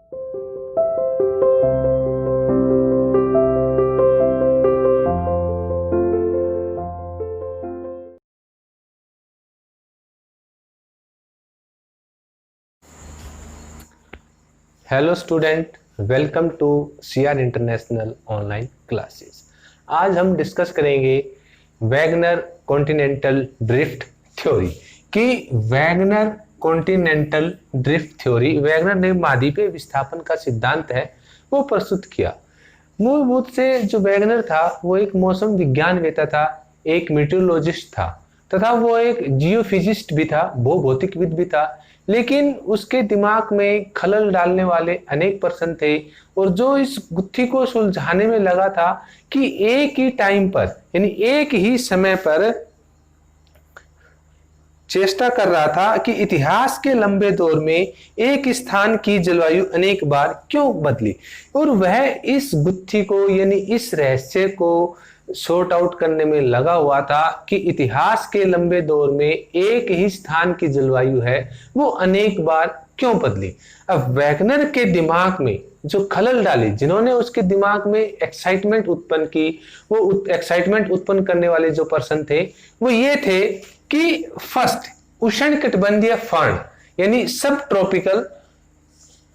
Hello student, welcome to CR international online classes. आज हम discuss करेंगे वैगनर कॉन्टिनेंटल ड्रिफ्ट थ्योरी कि Wegener continental drift theory, Wegener ने महाद्वीपीय विस्थापन का सिद्धांत है वो प्रस्तुत किया। मूलभूत से जो वैगनर था वो एक मौसम विज्ञानवेता था, एक मीटियोरोलॉजिस्ट था तथा वो एक जियोफिजिस्ट भी था, भूभौतिकविद भी था। लेकिन उसके दिमाग में खलल डालने वाले अनेक प्रश्न थे और जो इस गुत्थी को सुलझाने में लगा था कि एक ही टाइम पर यानी एक ही समय पर चेष्टा कर रहा था कि इतिहास के लंबे दौर में एक स्थान की जलवायु अनेक बार क्यों बदली, और वह इस गुत्थी को यानी इस रहस्य को सॉर्ट आउट करने में लगा हुआ था कि इतिहास के लंबे दौर में एक ही स्थान की जलवायु है वो अनेक बार क्यों बदली। अब वैगनर के दिमाग में जो खलल डाली, जिन्होंने उसके दिमाग में एक्साइटमेंट उत्पन्न की, वो एक्साइटमेंट उत्पन्न करने वाले जो पर्सन थे वो ये थे कि फर्स्ट, उष्णकटिबंधीय फर्न यानी सब ट्रॉपिकल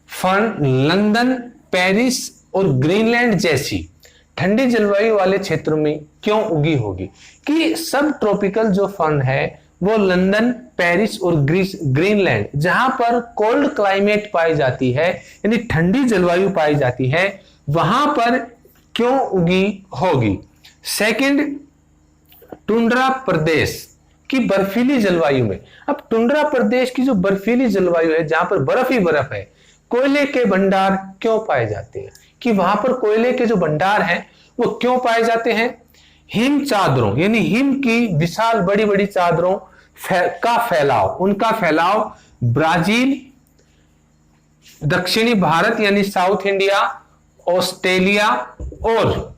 फर्न लंदन, पेरिस और ग्रीनलैंड जैसी ठंडी जलवायु वाले क्षेत्रों में क्यों उगी होगी। कि सब ट्रॉपिकल जो फर्न है वो लंदन, पेरिस और ग्रीनलैंड जहां पर कोल्ड क्लाइमेट पाई जाती है यानी ठंडी जलवायु पाई जाती है, वहां पर क्यों उगी होगी। सेकंड, टुंड्रा प्रदेश की बर्फीली जलवायु में। अब टुंड्रा प्रदेश की जो बर्फीली जलवायु है जहां पर बर्फ ही बर्फ है, कोयले के भंडार क्यों पाए जाते हैं, कि वहां पर कोयले के जो भंडार हैं वो क्यों पाए जाते हैं। हिम चादरों यानी हिम की विशाल बड़ी बड़ी चादरों का फैलाव, उनका फैलाव ब्राजील, दक्षिणी भारत यानी साउथ इंडिया, ऑस्ट्रेलिया और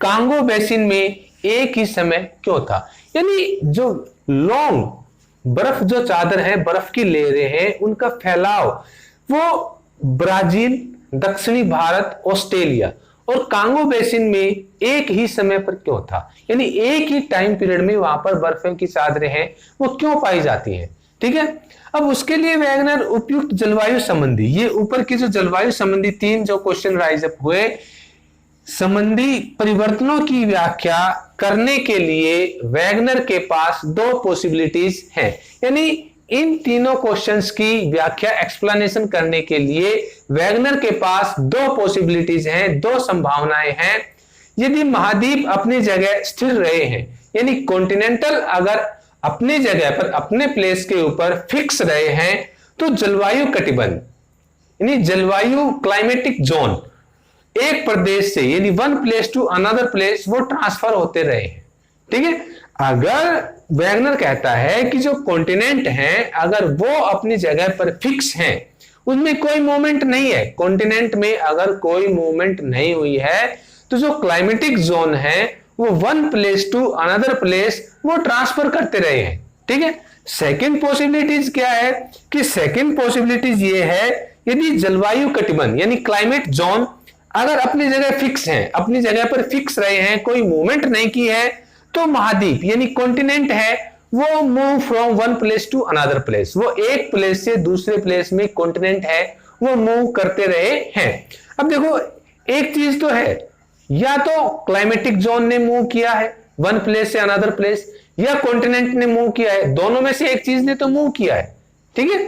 कांगो बेसिन में एक ही समय क्यों था। यानी जो लॉन्ग बर्फ जो चादर है, बर्फ की लेयरें हैं, उनका फैलाव वो ब्राजील, दक्षिणी भारत, ऑस्ट्रेलिया और कांगो बेसिन में एक ही समय पर क्यों था, यानी एक ही टाइम पीरियड में वहां पर बर्फों की चादरें हैं वो क्यों पाई जाती हैं। ठीक है, अब उसके लिए वैगनर उपयुक्त जलवायु संबंधी, ये ऊपर की जो जलवायु संबंधी तीन जो क्वेश्चन राइज अप हुए, संबंधी परिवर्तनों की व्याख्या करने के लिए वैगनर के पास दो पॉसिबिलिटीज हैं। यानी इन तीनों क्वेश्चंस की व्याख्या एक्सप्लेनेशन करने के लिए वैगनर के पास दो पॉसिबिलिटीज हैं, दो संभावनाएं हैं। यदि महाद्वीप अपनी जगह स्थिर रहे हैं यानी कॉन्टिनेंटल अगर अपनी जगह पर अपने प्लेस के ऊपर फिक्स रहे हैं तो जलवायु कटिबंध यानी जलवायु क्लाइमेटिक जोन एक प्रदेश से यानी one place to another place वो ट्रांसफर होते रहे हैं। ठीक है, अगर वैगनर कहता है कि जो कॉन्टिनेंट हैं अगर वो अपनी जगह पर फिक्स हैं, उनमें कोई मूवमेंट नहीं है, कॉन्टिनेंट में अगर कोई मूवमेंट नहीं हुई है तो जो क्लाइमेटिक जोन है वो one place to another place वो ट्रांसफर करते रहे हैं। ठीक है, सेकंड पॉसिबिलिटीज क्या है कि सेकंड पॉसिबिलिटीज ये है यदि जलवायु कटिबंध यानी क्लाइमेट जोन अगर अपनी जगह फिक्स हैं, अपनी जगह पर फिक्स रहे हैं, कोई मूवमेंट नहीं की है, तो महाद्वीप यानी कॉन्टिनेंट है वो move from one place to another place, वो एक प्लेस से दूसरे प्लेस में कॉन्टिनेंट है वो मूव करते रहे हैं। अब देखो एक चीज तो है, या तो क्लाइमेटिक जोन ने मूव किया है वन प्लेस से अनदर प्लेस, या कॉन्टिनेंट ने मूव किया है, दोनों में से एक चीज ने तो मूव किया है। ठीक है,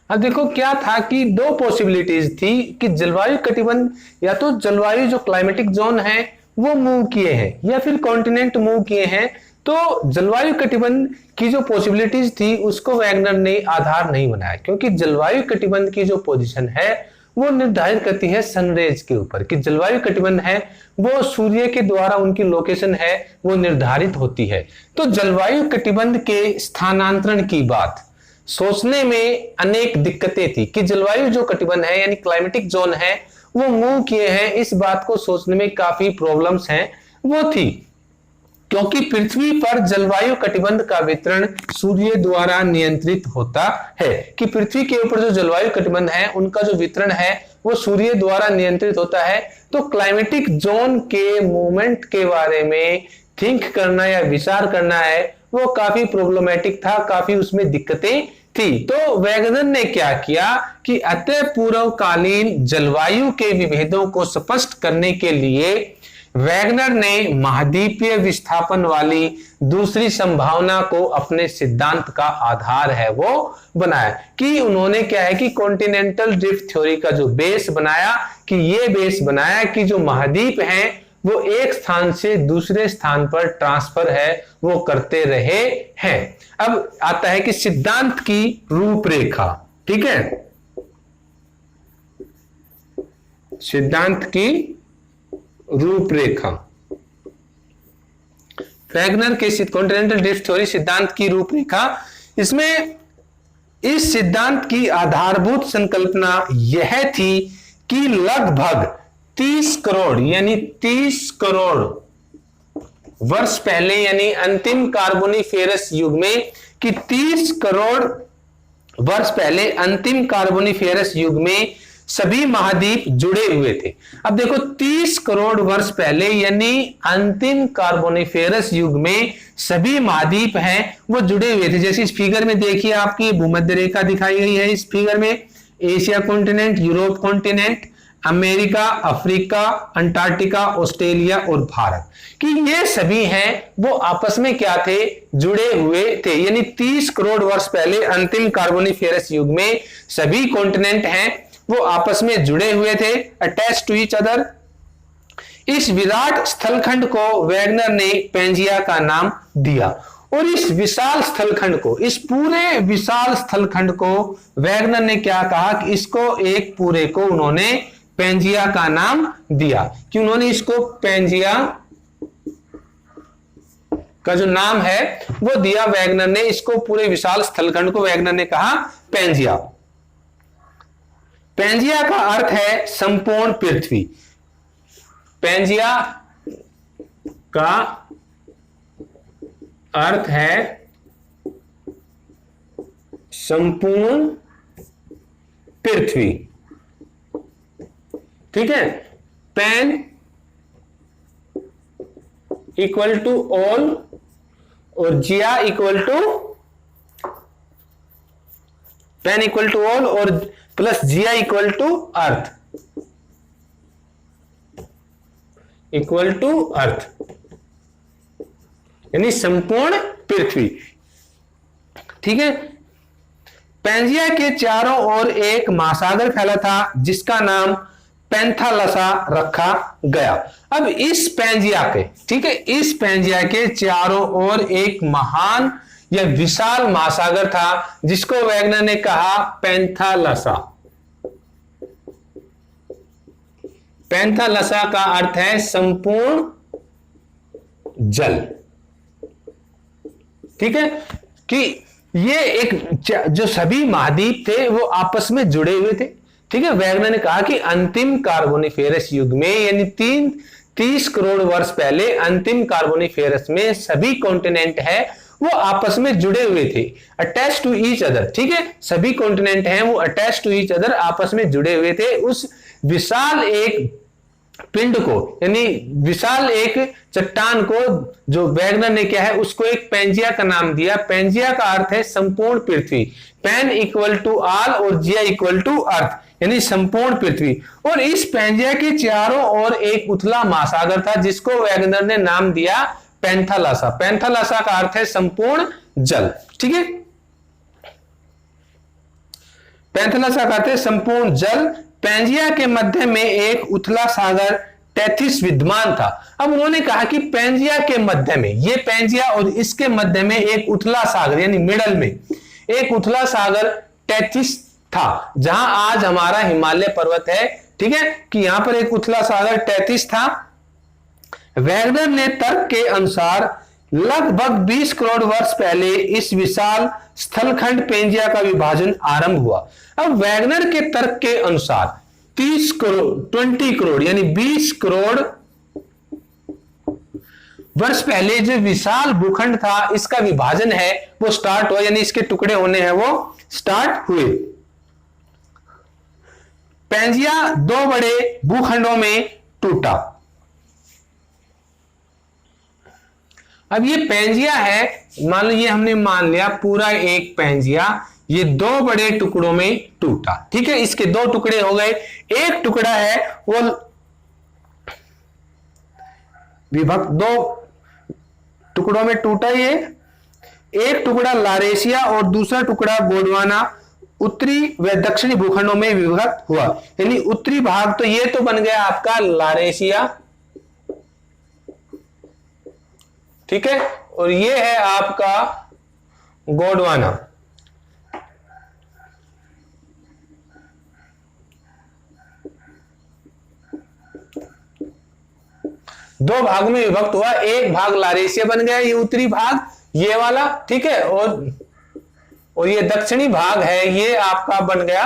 अब देखो क्या था कि दो पॉसिबिलिटीज थी कि जलवायु कटिबंध या तो जलवायु जो क्लाइमेटिक जोन है वो मूव किए हैं या फिर कॉन्टिनेंट मूव किए हैं। तो जलवायु कटिबंध की जो पॉसिबिलिटीज थी उसको वैगनर ने आधार नहीं बनाया, क्योंकि जलवायु कटिबंध की जो पोजीशन है वो निर्धारित करती है सनरेज के ऊपर, कि जलवायु कटिबंध है वो सूर्य के द्वारा उनकी लोकेशन है वो निर्धारित होती है। तो जलवायु कटिबंध के स्थानांतरण की बात सोचने में अनेक दिक्कतें थी कि जलवायु जो कटिबंध है यानी क्लाइमेटिक जोन है वो मूव किए हैं, इस बात को सोचने में काफी प्रॉब्लम्स हैं वो थी। क्योंकि पृथ्वी पर जलवायु कटिबंध का वितरण सूर्य द्वारा नियंत्रित होता है, कि पृथ्वी के ऊपर जो जलवायु कटिबंध है उनका जो वितरण है वो सूर्य द्वारा नियंत्रित होता है। तो क्लाइमेटिक जोन के मूवमेंट के बारे में थिंक करना या विचार करना है वो काफी प्रॉब्लमेटिक था, काफी उसमें दिक्कतें थी। तो वैगनर ने क्या किया कि अतः पूर्वकालीन जलवायु के विभेदों को स्पष्ट करने के लिए वैगनर ने महाद्वीपीय विस्थापन वाली दूसरी संभावना को अपने सिद्धांत का आधार है वो बनाया। कि उन्होंने क्या है कि कॉन्टिनेंटल ड्रिफ्ट थ्योरी का जो बेस बनाया, कि ये बेस बनाया कि जो महाद्वीप हैं वो एक स्थान से दूसरे स्थान पर ट्रांसफर है वो करते रहे हैं। अब आता है कि सिद्धांत की रूपरेखा, ठीक है, सिद्धांत की रूपरेखा, वैगनर के कॉन्टिनेंटल ड्रिफ्ट थ्योरी सिद्धांत की रूपरेखा। इसमें इस सिद्धांत की आधारभूत संकल्पना यह थी कि लगभग 30 करोड़ यानी 30 करोड़ वर्ष पहले यानी अंतिम कार्बोनिफेरस युग में, कि 30 करोड़ वर्ष पहले अंतिम कार्बोनिफेरस युग में सभी महाद्वीप जुड़े हुए थे। अब देखो 30 करोड़ वर्ष पहले यानी अंतिम कार्बोनिफेरस युग में सभी महाद्वीप हैं वो जुड़े हुए थे। जैसे इस फिगर में देखिए आपकी भूमध्य रेखा दिखाई गई है। इस फिगर में Asia continent, Europe continent, America, Africa, Antarctica, Australia और भारत, कि ये सभी हैं वो आपस में क्या थे, जुड़े हुए थे। यानी 30 करोड़ वर्ष पहले अंतिम कार्बोनिफेरस युग में सभी कॉन्टिनेंट हैं वो आपस में जुड़े हुए थे, अटैच टू ईच अदर। इस विराट स्थलखंड को वैगनर ने पेंजिया का नाम दिया और इस विशाल स्थलखंड को, इस पूरे विशाल स्थलखंड को वैगनर ने क्या कहा कि इसको एक पूरे को उन्होंने पेंजिया का नाम दिया। कि उन्होंने इसको पेंजिया का जो नाम है वो दिया वैगनर ने, इसको पूरे विशाल स्थलखंड को वैगनर ने कहा पेंजिया। पेंजिया का अर्थ है संपूर्ण पृथ्वी। पेंजिया का अर्थ है संपूर्ण पृथ्वी, ठीक है। पेन इक्वल टू ऑल और Gaia equal to, pan equal to all और plus Gaia equal to earth, equal to earth, यानी संपूर्ण पृथ्वी, ठीक है। पेंजिया के चारों ओर एक महासागर फैला था जिसका नाम पैंथालसा रखा गया। अब इस पेंजिया के, ठीक है, इस पेंजिया के चारों ओर एक महान या विशाल महासागर था जिसको वैगनर ने कहा पैंथालसा। पैंथालसा का अर्थ है संपूर्ण जल, ठीक है। कि ये एक जो सभी महाद्वीप थे वो आपस में जुड़े हुए थे, ठीक है। वैगनर ने कहा कि अंतिम कार्बोनिफेरस युग में यानी 30 करोड़ वर्ष पहले अंतिम कार्बोनिफेरस में सभी कॉन्टिनेंट है वो आपस में जुड़े हुए थे, अटैच टू ईच अदर, ठीक है। सभी कॉन्टिनेंट हैं वो अटैच टू ईच अदर, आपस में जुड़े हुए थे। उस विशाल एक पिंड को यानी विशाल एक चट्टान को जो वैगनर ने क्या है उसको एक पेंजिया का नाम दिया। पेंजिया का अर्थ है संपूर्ण पृथ्वी, पेन इक्वल टू ऑल और जिया इक्वल टू अर्थ, यानी संपूर्ण पृथ्वी। और इस पेंजिया के चारों ओर एक उथला महासागर था जिसको वैगनर ने नाम दिया पैंथालसा। पैंथालसा का अर्थ है संपूर्ण जल, ठीक है। पैंथालसा का अर्थ है संपूर्ण जल। पेंजिया के मध्य में एक उथला सागर टेथिस विद्यमान था। अब उन्होंने कहा कि पेंजिया के मध्य में, ये पेंजिया और इसके मध्य में एक उथला सागर यानी मिडल में एक उथला सागर टेथिस था, जहां आज हमारा हिमालय पर्वत है, ठीक है। कि यहां पर एक उथला सागर टेथिस था। वैगनर ने तर्क के अनुसार लगभग 20 करोड़ वर्ष पहले इस विशाल स्थलखंड पेंजिया का विभाजन आरंभ हुआ। अब वैगनर के तर्क के अनुसार 20 करोड़ यानी 20 करोड़ वर्ष पहले जो विशाल भूखंड था इसका विभाजन है वो स्टार्ट हुआ, यानी इसके टुकड़े होने हैं वो स्टार्ट हुए। पैंजिया दो बड़े भूखंडों में टूटा। अब ये पैंजिया है, मान लो ये हमने मान लिया पूरा एक पैंजिया, ये दो बड़े टुकड़ों में टूटा। ठीक है, इसके दो टुकड़े हो गए। एक टुकड़ा है वो विभक्त, दो टुकड़ों में टूटा ये। एक टुकड़ा लारेशिया और दूसरा टुकड़ा गोंडवाना उत्तरी व दक्षिणी भूखंडों में विभक्त हुआ। यानी उत्तरी भाग तो ये तो बन गया आपका लारेशिया, ठीक है, और ये है आपका गोंडवाना। दो भाग में विभक्त हुआ, एक भाग लारेशिया बन गया, ये उत्तरी भाग ये वाला, ठीक है, और ये दक्षिणी भाग है ये आपका बन गया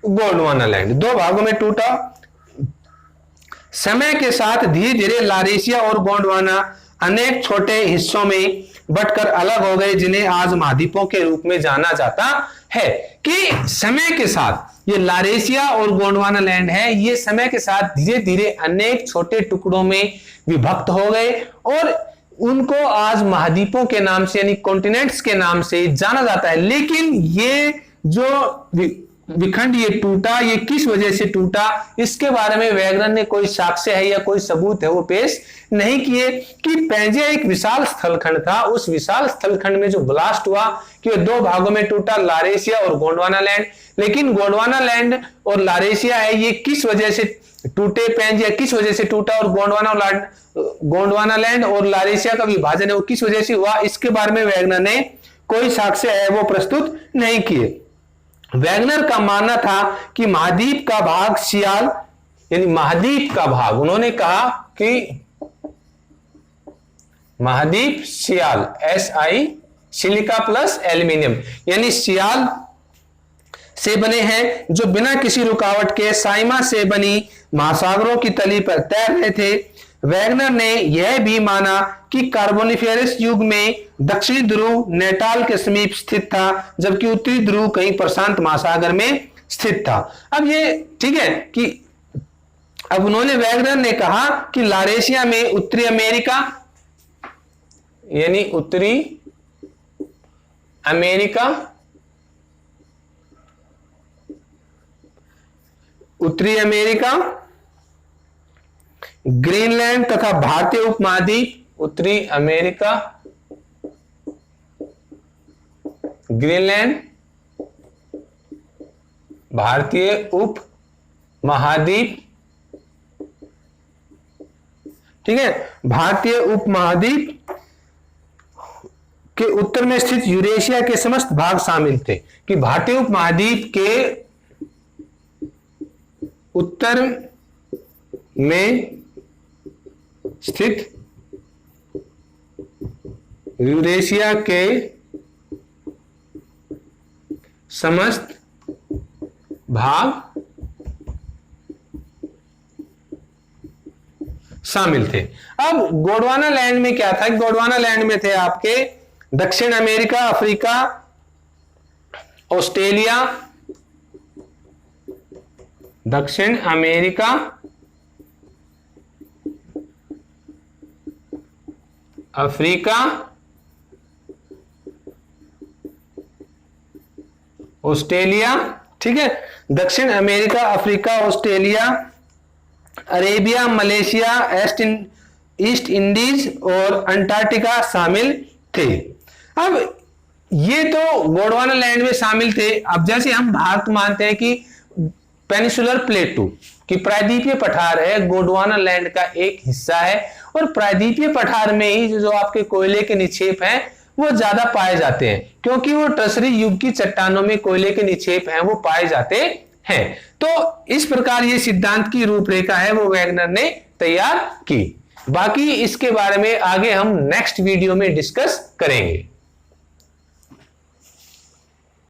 गोंडवाना लैंड। दो भागों में टूटा। समय के साथ धीरे धीरे लारेशिया और गोंडवाना अनेक छोटे हिस्सों में बंटकर अलग हो गए, जिन्हें आज महाद्वीपों के रूप में जाना जाता है। कि समय के साथ ये लारेशिया और गोंडवाना लैंड है, ये समय के साथ धीरे धीरे अनेक छोटे टुकड़ों में विभक्त हो गए और उनको आज महाद्वीपों के नाम से यानी कॉन्टिनेंट्स के नाम से जाना जाता है। लेकिन ये जो विखंड ये टूटा, ये किस वजह से टूटा, इसके बारे में वैज्ञानिक ने कोई साक्ष्य है या कोई सबूत है वो पेश नहीं किए। कि पैंजिया एक विशाल स्थलखंड था, उस विशाल स्थलखंड में जो ब्लास्ट हुआ कि दो भागों में टूटा, लारेशिया और गोंडवाना लैंड। लेकिन गोंडवाना लैंड और लारेशिया है ये किस वजह से टूटे, पैंजिया किस वजह से टूटा और गोंडवाना लैंड और लारेशिया का विभाजन है वो किस वजह से हुआ, इसके बारे में वैज्ञानिक ने कोई साक्ष्य है वो प्रस्तुत नहीं किए। वैगनर का मानना था कि महाद्वीप का भाग सियाल, यानी महाद्वीप का भाग, उन्होंने कहा कि महाद्वीप सियाल, SI सिलिका प्लस एल्यूमिनियम, यानी सियाल से बने हैं जो बिना किसी रुकावट के साइमा से बनी महासागरों की तली पर तैर रहे थे। वैगनर ने यह भी माना कि कार्बोनिफेरस युग में दक्षिणी ध्रुव नेटाल के समीप स्थित था, जबकि उत्तरी ध्रुव कहीं प्रशांत महासागर में स्थित था। अब ये ठीक है कि अब उन्होंने वैगनर ने कहा कि लारेशिया में उत्तरी अमेरिका, यानी उत्तरी अमेरिका, ग्रीनलैंड तथा भारतीय उपमहाद्वीप, उत्तरी अमेरिका, ग्रीनलैंड, भारतीय उपमहाद्वीप, ठीक है, भारतीय उपमहाद्वीप के उत्तर में स्थित यूरेशिया के समस्त भाग शामिल थे। कि भारतीय उपमहाद्वीप के उत्तर में स्थित यूरेशिया के समस्त भाग शामिल थे। अब गोंडवाना लैंड में क्या था? गोंडवाना लैंड में थे आपके दक्षिण अमेरिका, अफ्रीका, ऑस्ट्रेलिया, दक्षिण अमेरिका, अफ्रीका, ऑस्ट्रेलिया, ठीक है, दक्षिण America, Africa, Australia, Arabia, Malaysia, east Indies और अंटार्कटिका शामिल थे। अब ये तो गोंडवाना लैंड में शामिल थे। अब जैसे हम भारत मानते हैं कि पेनिसुलर प्लेटू कि प्रायद्वीपीय पठार है, गोंडवाना लैंड का एक हिस्सा है, और प्रायद्वीपीय पठार में ही जो आपके कोयले के निक्षेप हैं वो ज्यादा पाए जाते हैं, क्योंकि वो टर्सरी युग की चट्टानों में कोयले के निक्षेप हैं वो पाए जाते हैं। तो इस प्रकार ये सिद्धांत की रूपरेखा है वो वैगनर ने तैयार की। बाकी इसके बारे में आगे हम नेक्स्ट वीडियो में डिस्कस करेंगे।